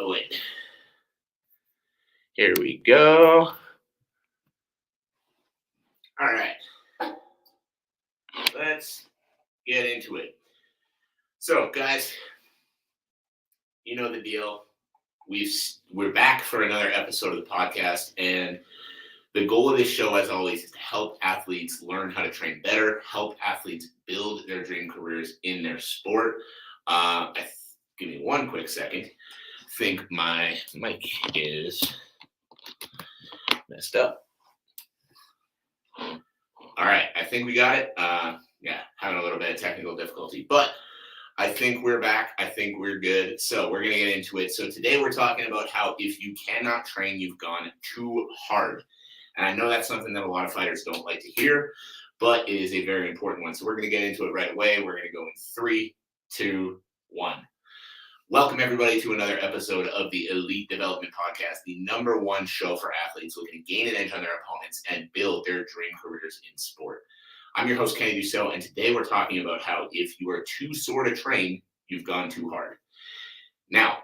Oh, wait. Here we go. All right. Let's get into it. So, guys, you know the deal. We're back for another episode of the podcast, and the goal of this show, as always, is to help athletes learn how to train better, help athletes build their dream careers in their sport. Give me one quick second. I think my mic is messed up. All right, I think we got it. Having a little bit of technical difficulty, but I think we're back. I think we're good. So we're going to get into it. So today we're talking about how if you cannot train, you've gone too hard. And I know that's something that a lot of fighters don't like to hear, but it is a very important one. So we're going to get into it right away. We're going to go in 3, 2, 1. Welcome, everybody, to another episode of the Elite Development Podcast, the #1 show for athletes looking to gain an edge on their opponents and build their dream careers in sport. I'm your host, Kenny Dusseault, and today we're talking about how if you are too sore to train, you've gone too hard. Now,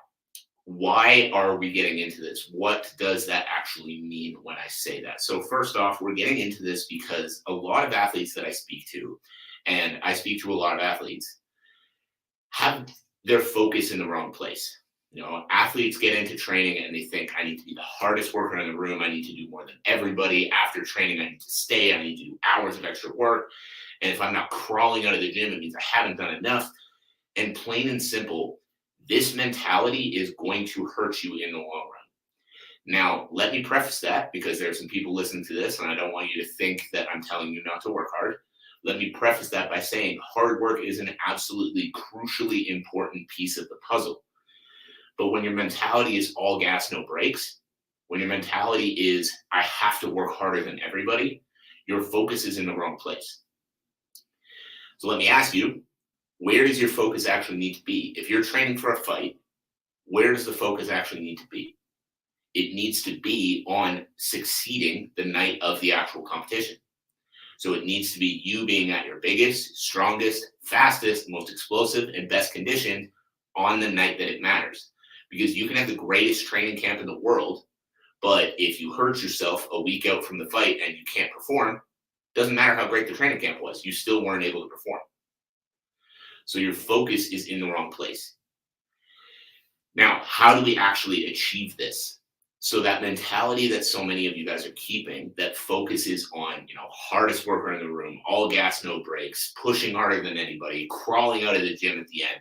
why are we getting into this? What does that actually mean when I say that? So first off, we're getting into this because a lot of athletes that I speak to, and I speak to a lot of athletes, have their focus in the wrong place. You know, athletes get into training and they think, I need to be the hardest worker in the room. I need to do more than everybody. After training, I need to stay. I need to do hours of extra work. And if I'm not crawling out of the gym, it means I haven't done enough. And plain and simple, this mentality is going to hurt you in the long run. Now, let me preface that because there are some people listening to this and I don't want you to think that I'm telling you not to work hard. Let me preface that by saying hard work is an absolutely crucially important piece of the puzzle. But when your mentality is all gas, no brakes, when your mentality is, I have to work harder than everybody, your focus is in the wrong place. So let me ask you, where does your focus actually need to be? If you're training for a fight, where does the focus actually need to be? It needs to be on succeeding the night of the actual competition. So it needs to be you being at your biggest, strongest, fastest, most explosive, and best conditioned on the night that it matters. Because you can have the greatest training camp in the world, but if you hurt yourself a week out from the fight and you can't perform, doesn't matter how great the training camp was, you still weren't able to perform. So your focus is in the wrong place. Now, how do we actually achieve this? So that mentality that so many of you guys are keeping, that focuses on, hardest worker in the room, all gas, no brakes, pushing harder than anybody, crawling out of the gym at the end,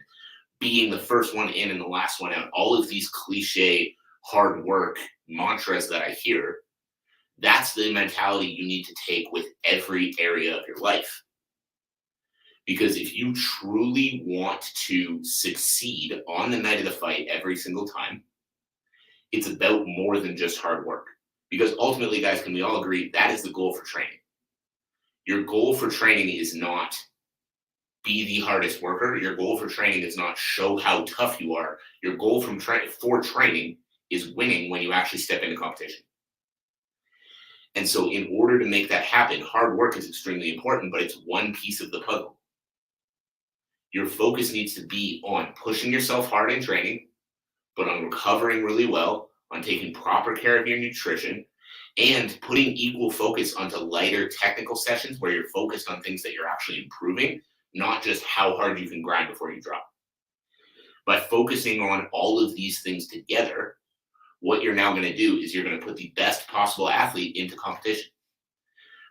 being the first one in and the last one out, all of these cliche hard work mantras that I hear, that's the mentality you need to take with every area of your life. Because if you truly want to succeed on the night of the fight every single time, it's about more than just hard work. Because ultimately, guys, can we all agree that is the goal for training? Your goal for training is not be the hardest worker. Your goal for training is not show how tough you are. Your goal for training is winning when you actually step into competition. And so in order to make that happen, hard work is extremely important, but it's one piece of the puzzle. Your focus needs to be on pushing yourself hard in training, but on recovering really well, on taking proper care of your nutrition, and putting equal focus onto lighter technical sessions where you're focused on things that you're actually improving, not just how hard you can grind before you drop. By focusing on all of these things together, what you're now going to do is you're going to put the best possible athlete into competition.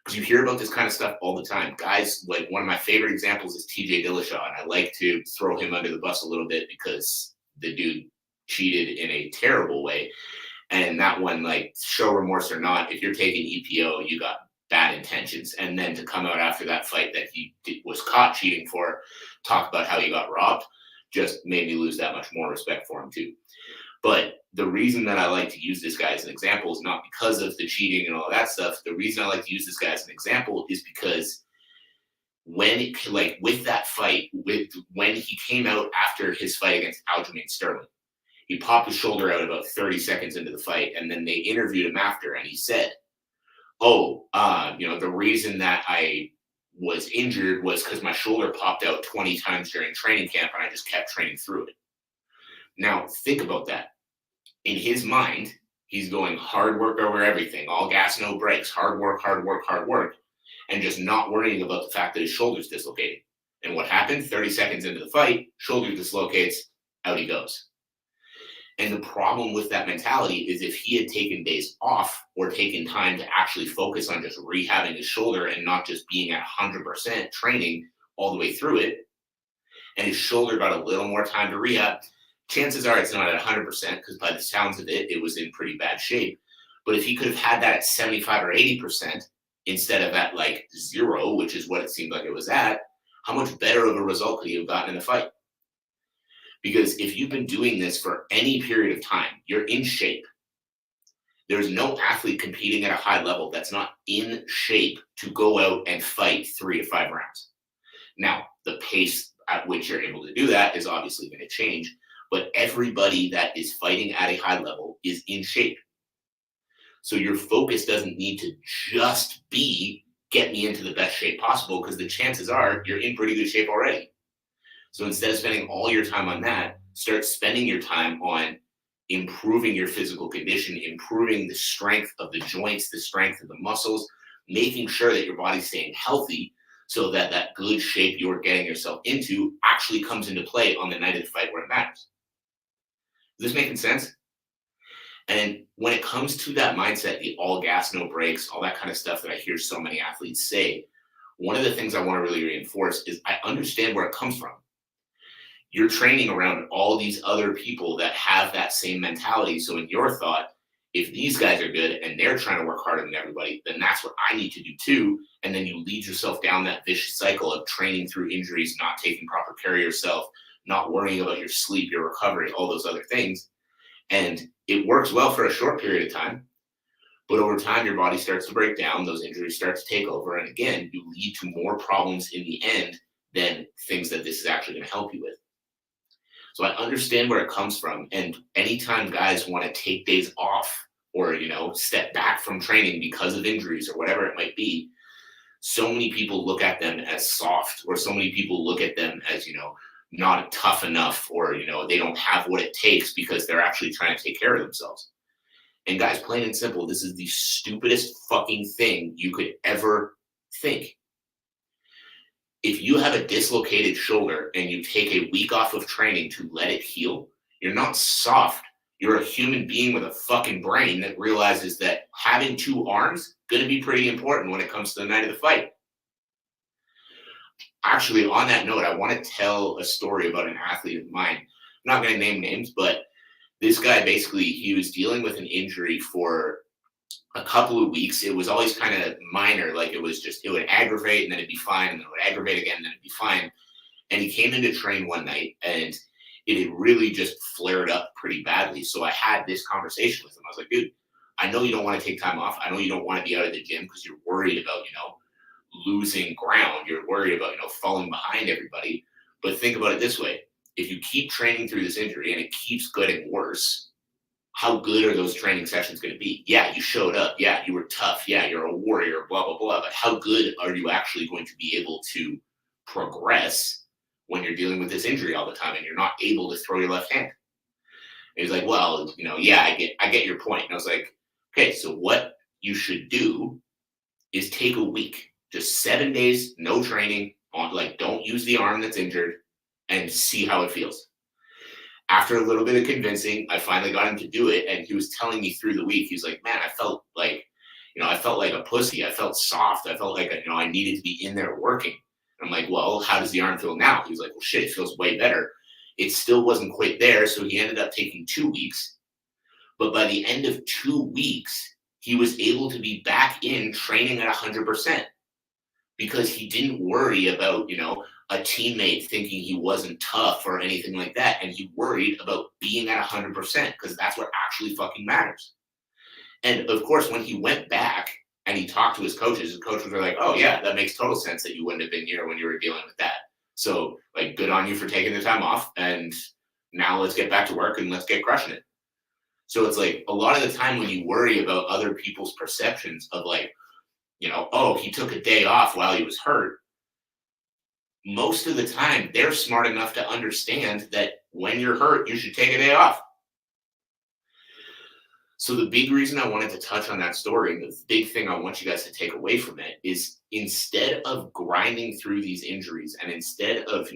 Because you hear about this kind of stuff all the time. Guys, like one of my favorite examples is TJ Dillashaw, and I like to throw him under the bus a little bit because the dude cheated in a terrible way. And that one, like, show remorse or not, if you're taking EPO, you got bad intentions. And then to come out after that fight that he was caught cheating for, talk about how he got robbed, just made me lose that much more respect for him too. But the reason that I like to use this guy as an example is not because of the cheating and all that stuff. The reason I like to use this guy as an example is because when with that fight, when he came out after his fight against Aljamain Sterling, he popped his shoulder out about 30 seconds into the fight, and then they interviewed him after, and he said, the reason that I was injured was because my shoulder popped out 20 times during training camp, and I just kept training through it. Now, think about that. In his mind, he's going hard work over everything, all gas, no brakes, hard work, hard work, hard work, and just not worrying about the fact that his shoulder's dislocated. And what happened? 30 seconds into the fight, shoulder dislocates, out he goes. And the problem with that mentality is if he had taken days off or taken time to actually focus on just rehabbing his shoulder and not just being at 100% training all the way through it, and his shoulder got a little more time to rehab, chances are it's not at 100% because by the sounds of it, it was in pretty bad shape. But if he could have had that at 75 or 80% instead of at like 0, which is what it seemed like it was at, how much better of a result could he have gotten in the fight? Because if you've been doing this for any period of time, you're in shape. There's no athlete competing at a high level that's not in shape to go out and fight 3 to 5 rounds. Now, the pace at which you're able to do that is obviously going to change, but everybody that is fighting at a high level is in shape. So your focus doesn't need to just be get me into the best shape possible, because the chances are you're in pretty good shape already. So instead of spending all your time on that, start spending your time on improving your physical condition, improving the strength of the joints, the strength of the muscles, making sure that your body's staying healthy so that that good shape you're getting yourself into actually comes into play on the night of the fight where it matters. Is this making sense? And when it comes to that mindset, the all gas, no brakes, all that kind of stuff that I hear so many athletes say, one of the things I want to really reinforce is I understand where it comes from. You're training around all these other people that have that same mentality. So in your thought, if these guys are good and they're trying to work harder than everybody, then that's what I need to do too. And then you lead yourself down that vicious cycle of training through injuries, not taking proper care of yourself, not worrying about your sleep, your recovery, all those other things. And it works well for a short period of time, but over time, your body starts to break down, those injuries start to take over. And again, you lead to more problems in the end than things that this is actually going to help you with. So I understand where it comes from. And anytime guys want to take days off or, step back from training because of injuries or whatever it might be, so many people look at them as soft, or so many people look at them as, not tough enough, or, they don't have what it takes because they're actually trying to take care of themselves. And guys, plain and simple, this is the stupidest fucking thing you could ever think. If you have a dislocated shoulder and you take a week off of training to let it heal, you're not soft. You're a human being with a fucking brain that realizes that having 2 arms going to be pretty important when it comes to the night of the fight. Actually, on that note, I want to tell a story about an athlete of mine. I'm not going to name names, but this guy basically, he was dealing with an injury for a couple of weeks. It was always kind of minor. Like it would aggravate and then it'd be fine. And then it would aggravate again and then it'd be fine. And he came in to train one night and it had really just flared up pretty badly. So I had this conversation with him. I was like, dude, I know you don't want to take time off. I know you don't want to be out of the gym because you're worried about, losing ground. You're worried about, falling behind everybody. But think about it this way. If you keep training through this injury and it keeps getting worse, how good are those training sessions going to be? Yeah, you showed up. Yeah, you were tough. Yeah, you're a warrior, blah, blah, blah. But how good are you actually going to be able to progress when you're dealing with this injury all the time and you're not able to throw your left hand? And he's like, well, yeah, I get your point. And I was like, okay, so what you should do is take a week, just 7 days, no training, don't use the arm that's injured, and see how it feels. After a little bit of convincing, I finally got him to do it. And he was telling me through the week, he's like, man, I felt like a pussy. I felt soft. I felt like, I needed to be in there working. And I'm like, well, how does the arm feel now? He's like, well, shit, it feels way better. It still wasn't quite there. So he ended up taking 2 weeks. But by the end of 2 weeks, he was able to be back in training at 100% because he didn't worry about, a teammate thinking he wasn't tough or anything like that. And he worried about being at 100% because that's what actually fucking matters. And of course, when he went back and he talked to his coaches were like, oh yeah, that makes total sense that you wouldn't have been here when you were dealing with that. So good on you for taking the time off. And now let's get back to work and let's get crushing it. So it's like a lot of the time when you worry about other people's perceptions of oh, he took a day off while he was hurt. Most of the time, they're smart enough to understand that when you're hurt, you should take a day off. So the big reason I wanted to touch on that story, and the big thing I want you guys to take away from it, is instead of grinding through these injuries and instead of,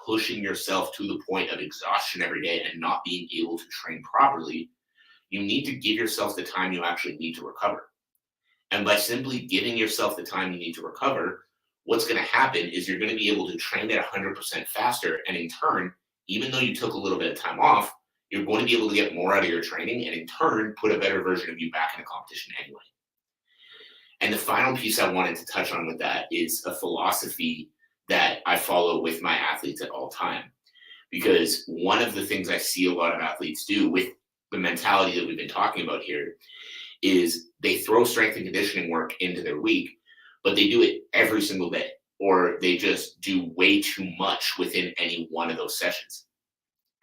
pushing yourself to the point of exhaustion every day and not being able to train properly, you need to give yourself the time you actually need to recover. And by simply giving yourself the time you need to recover, what's going to happen is you're going to be able to train at 100% faster. And in turn, even though you took a little bit of time off, you're going to be able to get more out of your training and in turn, put a better version of you back in the competition anyway. And the final piece I wanted to touch on with that is a philosophy that I follow with my athletes at all time. Because one of the things I see a lot of athletes do with the mentality that we've been talking about here is they throw strength and conditioning work into their week, but they do it every single day, or they just do way too much within any one of those sessions.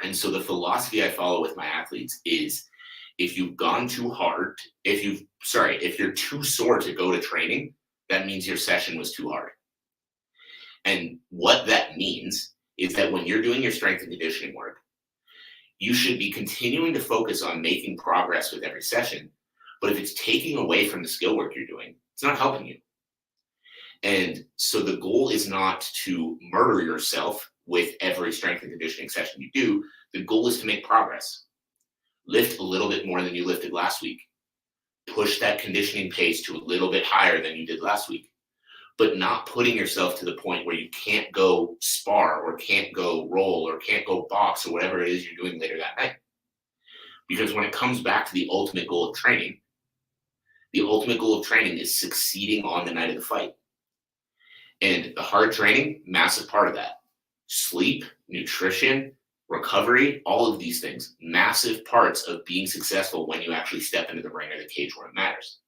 And so the philosophy I follow with my athletes is if you've gone too hard, if you're too sore to go to training, that means your session was too hard. And what that means is that when you're doing your strength and conditioning work, you should be continuing to focus on making progress with every session. But if it's taking away from the skill work you're doing, it's not helping you. And so the goal is not to murder yourself with every strength and conditioning session you do. The goal is to make progress. Lift a little bit more than you lifted last week. Push that conditioning pace to a little bit higher than you did last week. But not putting yourself to the point where you can't go spar or can't go roll or can't go box or whatever it is you're doing later that night. Because when it comes back to the ultimate goal of training is succeeding on the night of the fight. And the hard training, massive part of that. Sleep, nutrition, recovery, all of these things, massive parts of being successful when you actually step into the ring or the cage where it matters.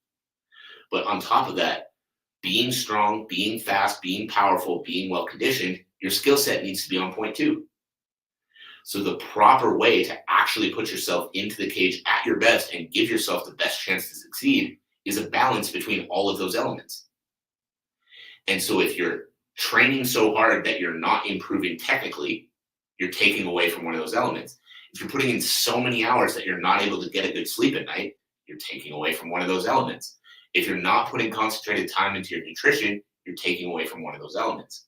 But on top of that, being strong, being fast, being powerful, being well-conditioned, your skill set needs to be on point too. So the proper way to actually put yourself into the cage at your best and give yourself the best chance to succeed is a balance between all of those elements. And so if you're training so hard that you're not improving technically, you're taking away from one of those elements. If you're putting in so many hours that you're not able to get a good sleep at night, you're taking away from one of those elements. If you're not putting concentrated time into your nutrition, you're taking away from one of those elements.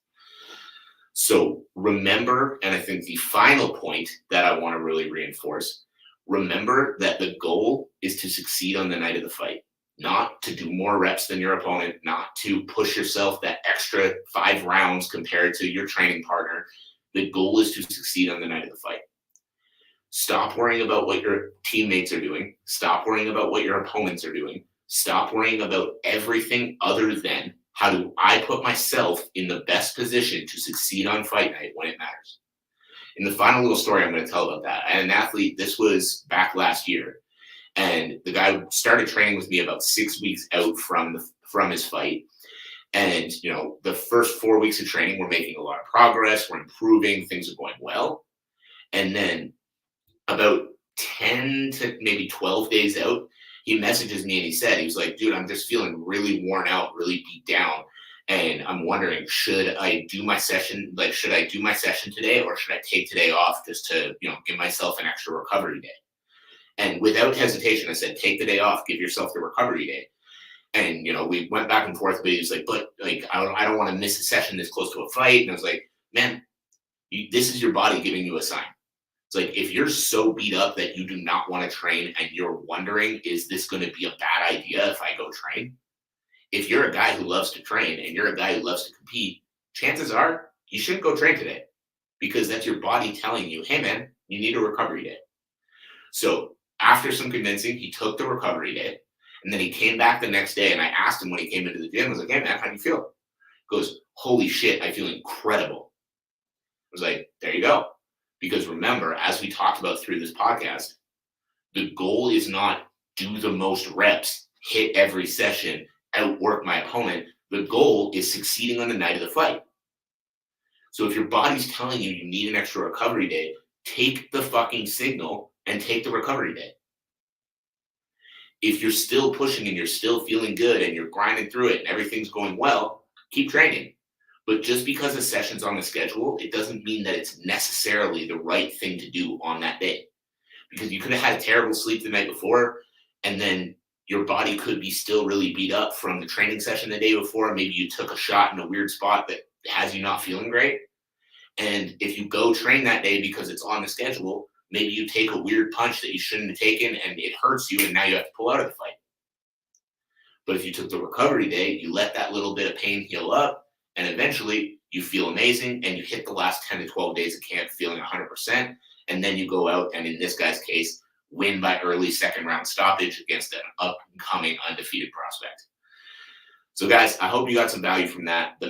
So remember, and I think the final point that I want to really reinforce, remember that the goal is to succeed on the night of the fight, not to do more reps than your opponent, not to push yourself that extra 5 rounds compared to your training partner. The goal is to succeed on the night of the fight. Stop worrying about what your teammates are doing. Stop worrying about what your opponents are doing. Stop worrying about everything other than how do I put myself in the best position to succeed on fight night when it matters. In the final little story I'm going to tell about that, I had an athlete, this was back last year, and the guy started training with me about 6 weeks out from his fight. And, the first 4 weeks of training, we're making a lot of progress. We're improving. Things are going well. And then about 10 to maybe 12 days out, he messages me and he was like, dude, I'm just feeling really worn out, really beat down. And I'm wondering, should I do my session? Should I do my session today or should I take today off just to, give myself an extra recovery day? And without hesitation, I said, take the day off, give yourself the recovery day. And, we went back and forth, but he was like, but I don't want to miss a session this close to a fight. And I was like, man, this is your body giving you a sign. It's like, if you're so beat up that you do not want to train and you're wondering, is this going to be a bad idea if I go train? If you're a guy who loves to train and you're a guy who loves to compete, chances are you shouldn't go train today because that's your body telling you, hey man, you need a recovery day. So after some convincing, he took the recovery day. And then he came back the next day and I asked him when he came into the gym, I was like, hey man, how do you feel? He goes, holy shit, I feel incredible. I was like, there you go. Because remember, as we talked about through this podcast, the goal is not do the most reps, hit every session, outwork my opponent. The goal is succeeding on the night of the fight. So if your body's telling you you need an extra recovery day, take the fucking signal and take the recovery day. If you're still pushing and you're still feeling good and you're grinding through it and everything's going well, keep training. But just because a session's on the schedule, it doesn't mean that it's necessarily the right thing to do on that day. Because you could have had a terrible sleep the night before, and then your body could be still really beat up from the training session the day before. Maybe you took a shot in a weird spot that has you not feeling great. And if you go train that day because it's on the schedule, maybe you take a weird punch that you shouldn't have taken and it hurts you and now you have to pull out of the fight. But if you took the recovery day, you let that little bit of pain heal up, and eventually you feel amazing and you hit the last 10 to 12 days of camp feeling 100%. And then you go out and, in this guy's case, win by early second round stoppage against an up and coming undefeated prospect. So, guys, I hope you got some value from that.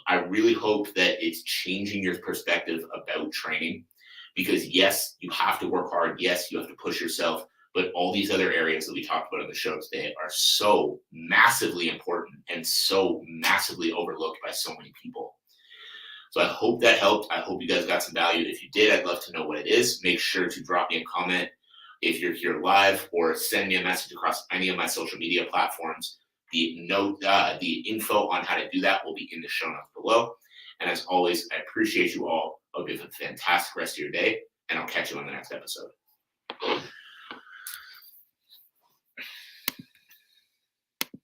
I really hope that it's changing your perspective about training, because yes, you have to work hard. Yes, you have to push yourself. But all these other areas that we talked about on the show today are so massively important and so massively overlooked by so many people. So I hope that helped. I hope you guys got some value. If you did, I'd love to know what it is. Make sure to drop me a comment if you're here live, or send me a message across any of my social media platforms. The info on how to do that will be in the show notes below. And as always, I appreciate you all. Hope you have a fantastic rest of your day, and I'll catch you on the next episode.